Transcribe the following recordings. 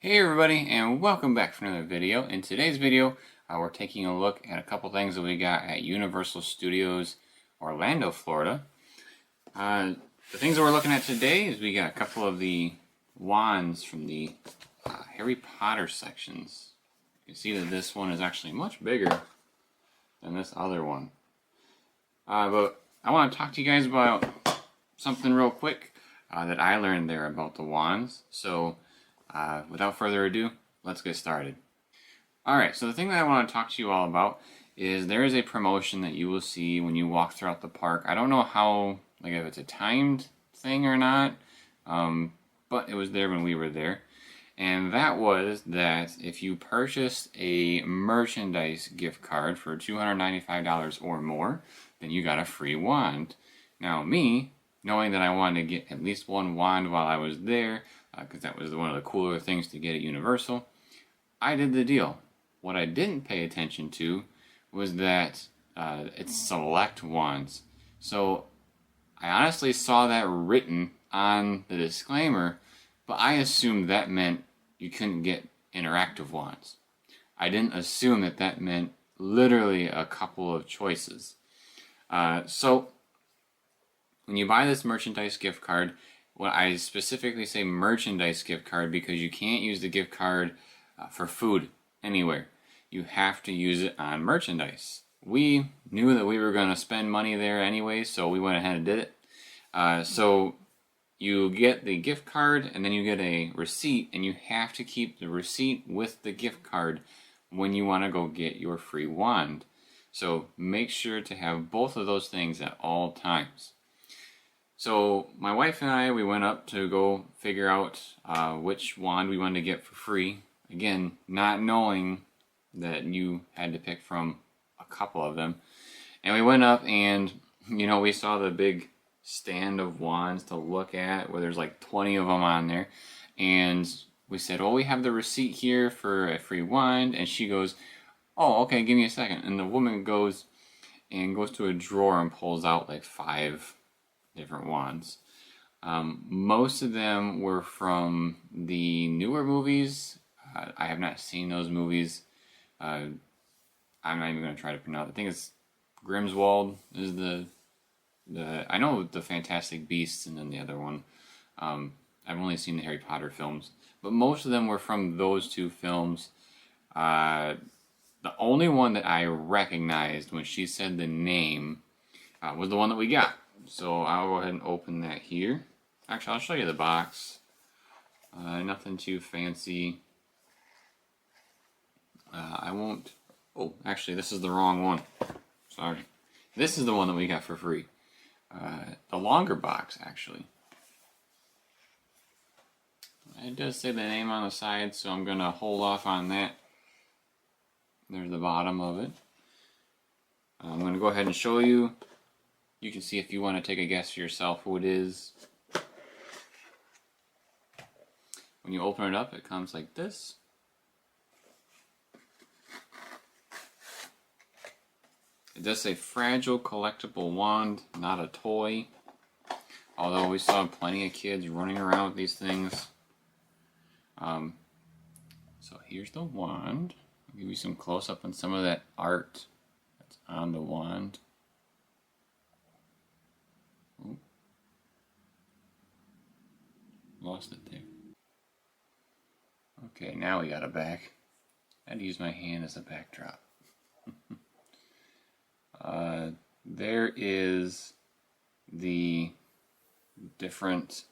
Hey everybody, and welcome back for another video. In today's video, we're taking a look at a couple things that we got at Universal Studios Orlando, Florida. The things that we're looking at today is we got a couple of the wands from the Harry Potter sections. You can see that this one is actually much bigger than this other one. But I want to talk to you guys about something real quick that I learned there about the wands. So without further ado, let's get started. Alright, so the thing that I want to talk to you all about is there is a promotion that you will see when you walk throughout the park. I don't know how, like if it's a timed thing or not, but it was there when we were there. And that was that if you purchased a merchandise gift card for $295 or more, then you got a free wand. Now me, knowing that I wanted to get at least one wand while I was there, because that was one of the cooler things to get at Universal, I did the deal. What I didn't pay attention to was that it's select wands. So I honestly saw that written on the disclaimer, but I assumed that meant you couldn't get interactive wands. I didn't assume that that meant literally a couple of choices. So when you buy this merchandise gift card, well, I specifically say merchandise gift card because you can't use the gift card for food anywhere. You have to use it on merchandise. We knew that we were going to spend money there anyway, so we went ahead and did it. So you get the gift card and then you get a receipt, and you have to keep the receipt with the gift card when you want to go get your free wand. So make sure to have both of those things at all times. So my wife and I, we went up to go figure out which wand we wanted to get for free. Again, not knowing that you had to pick from a couple of them. And we went up and, we saw the big stand of wands to look at where there's like 20 of them on there. And we said, well, we have the receipt here for a free wand. And she goes, oh, okay, give me a second. And the woman goes to a drawer and pulls out like 5 different wands. Most of them were from the newer movies. I have not seen those movies. I'm not even going to try to pronounce it. I think it's Grimswald is the I know the Fantastic Beasts and then the other one. I've only seen the Harry Potter films, but most of them were from those two films. The only one that I recognized when she said the name was the one that we got. So I'll go ahead and open that here. Actually, I'll show you the box. Nothing too fancy. I won't... Oh, actually, this is the wrong one. Sorry. This is the one that we got for free. The longer box, actually. It does say the name on the side, so I'm going to hold off on that. There's the bottom of it. I'm going to go ahead and show you. You can see if you want to take a guess for yourself who it is. When you open it up, it comes like this. It does say fragile collectible wand, not a toy. Although we saw plenty of kids running around with these things. So here's the wand. I'll give you some close up on some of that art that's on the wand. Oh. Lost it there. Okay, now we got a back. I had to use my hand as a backdrop. There is the different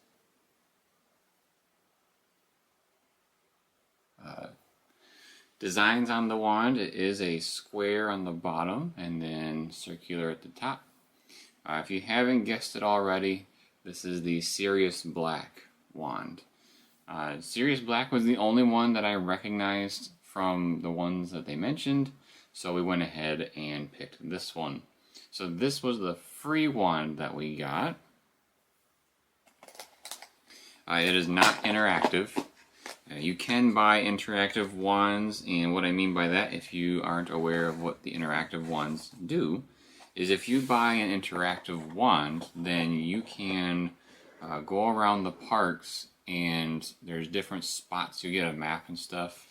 designs on the wand. It is a square on the bottom and then circular at the top. If you haven't guessed it already, this is the Sirius Black wand. Sirius Black was the only one that I recognized from the ones that they mentioned, so we went ahead and picked this one. So this was the free wand that we got. It is not interactive. You can buy interactive wands, and what I mean by that, if you aren't aware of what the interactive wands do, is if you buy an interactive wand, then you can go around the parks and there's different spots. You get a map and stuff.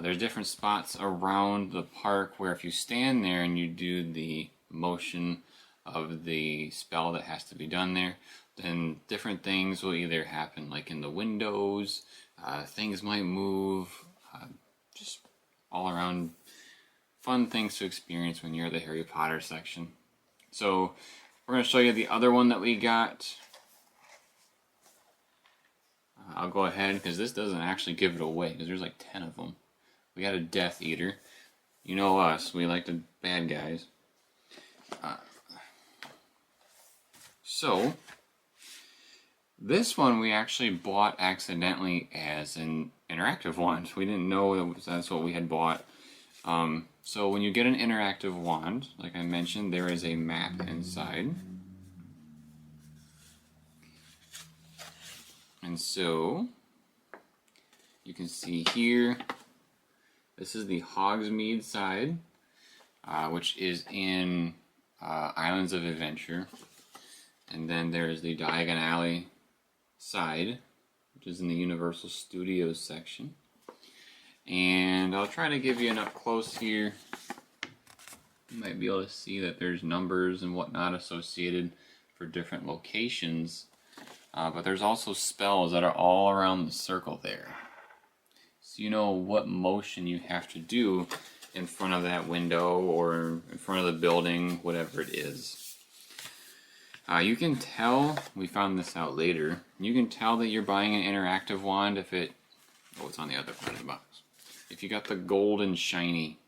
There's different spots around the park where if you stand there and you do the motion of the spell that has to be done there, then different things will either happen, like in the windows, things might move, just all around fun things to experience when you're at the Harry Potter section. So we're going to show you the other one that we got. I'll go ahead because this doesn't actually give it away because there's like 10 of them. We got a Death Eater. You know us, we like the bad guys. So this one we actually bought accidentally as an interactive wand. We didn't know that's what we had bought. So when you get an interactive wand, like I mentioned, there is a map inside. And so you can see here, this is the Hogsmeade side, which is in Islands of Adventure. And then there's the Diagon Alley side, which is in the Universal Studios section. And I'll try to give you an up close here. You might be able to see that there's numbers and whatnot associated for different locations. But there's also spells that are all around the circle there. So you know what motion you have to do in front of that window or in front of the building, whatever it is. You can tell, we found this out later, you can tell that you're buying an interactive wand if it, oh, it's on the other part of the box. If you got the gold and shiny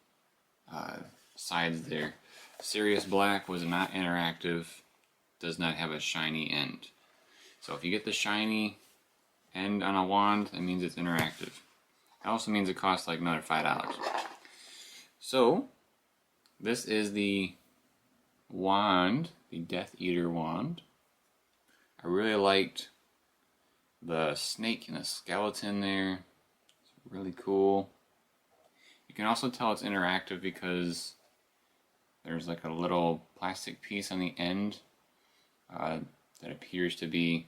sides there. Sirius Black was not interactive, does not have a shiny end. So if you get the shiny end on a wand, that means it's interactive. It also means it costs like another $5. So this is the wand, the Death Eater wand. I really liked the snake and the skeleton there. It's really cool. You can also tell it's interactive because there's like a little plastic piece on the end that appears to be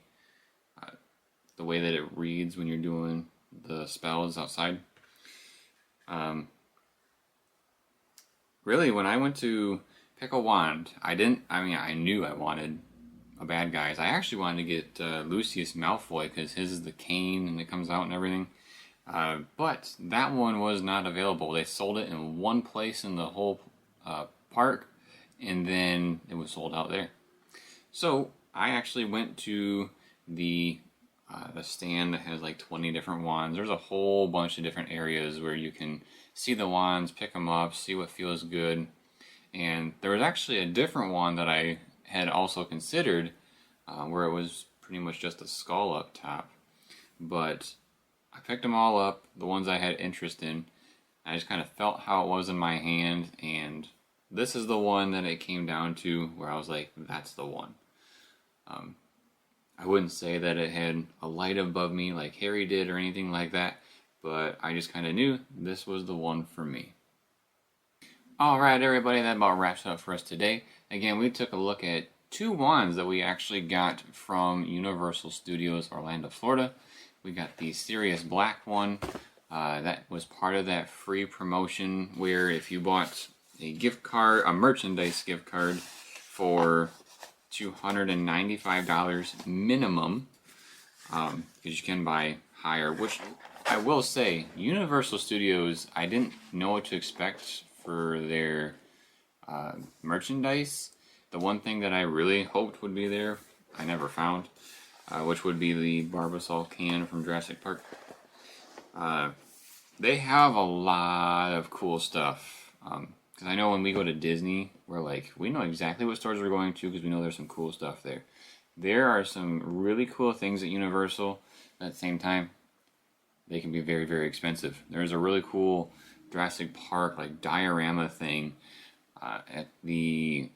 the way that it reads when you're doing the spells outside. Really, when I went to pick a wand, I knew I wanted a bad guys. I actually wanted to get Lucius Malfoy because his is the cane and it comes out and everything. But that one was not available. They sold it in one place in the whole park, and then it was sold out there. So I actually went to the stand that has like 20 different wands. There's a whole bunch of different areas where you can see the wands, pick them up, see what feels good. And there was actually a different wand that I had also considered where it was pretty much just a skull up top. But I picked them all up, the ones I had interest in. I just kind of felt how it was in my hand, and this is the one that it came down to where I was like, that's the one. I wouldn't say that it had a light above me like Harry did or anything like that, but I just kind of knew this was the one for me. Alright everybody, that about wraps it up for us today. Again, we took a look at 2 wands that we actually got from Universal Studios Orlando, Florida. We got the Sirius Black one. That was part of that free promotion where if you bought a gift card, a merchandise gift card for $295 minimum, because you can buy higher, which I will say, Universal Studios, I didn't know what to expect for their merchandise. The one thing that I really hoped would be there, I never found, which would be the Barbasol can from Jurassic Park. They have a lot of cool stuff. Because I know when we go to Disney, we're like, we know exactly what stores we're going to because we know there's some cool stuff there. There are some really cool things at Universal. At the same time, they can be very, very expensive. There's a really cool Jurassic Park like diorama thing at the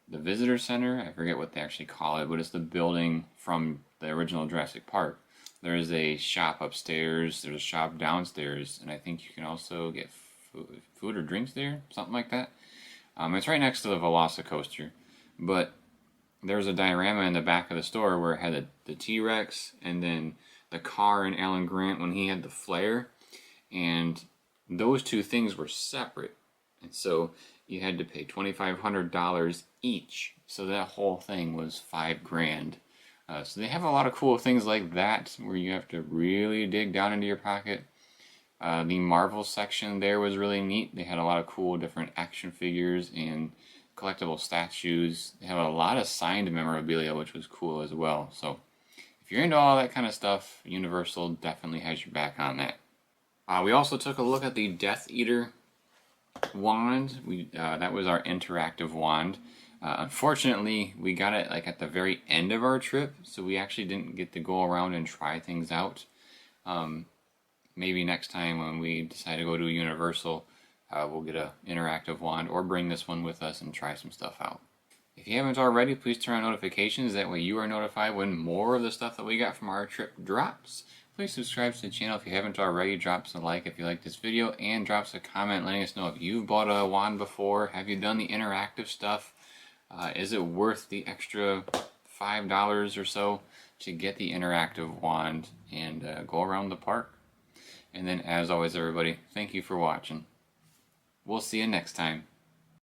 visitor center. I forget what they actually call it, but it's the building from the original Jurassic Park. There's a shop upstairs, there's a shop downstairs, and I think you can also get food or drinks there, something like that. It's right next to the Velocicoaster. But there's a diorama in the back of the store where it had the T-Rex and then the car in Alan Grant when he had the flare, and those two things were separate, and so you had to pay $2,500 each. So that whole thing was $5,000. So they have a lot of cool things like that where you have to really dig down into your pocket. The Marvel section there was really neat. They had a lot of cool different action figures and collectible statues. They have a lot of signed memorabilia, which was cool as well. So if you're into all that kind of stuff, Universal definitely has your back on that. We also took a look at the Death Eater wand. That was our interactive wand. Unfortunately, we got it like at the very end of our trip, so we actually didn't get to go around and try things out. Maybe next time when we decide to go to Universal, we'll get an interactive wand or bring this one with us and try some stuff out. If you haven't already, please turn on notifications. That way you are notified when more of the stuff that we got from our trip drops. Please subscribe to the channel if you haven't already. Drop us a like if you like this video, and drop us a comment letting us know if you've bought a wand before. Have you done the interactive stuff? Is it worth the extra $5 or so to get the interactive wand and go around the park? And then, as always, everybody, thank you for watching. We'll see you next time.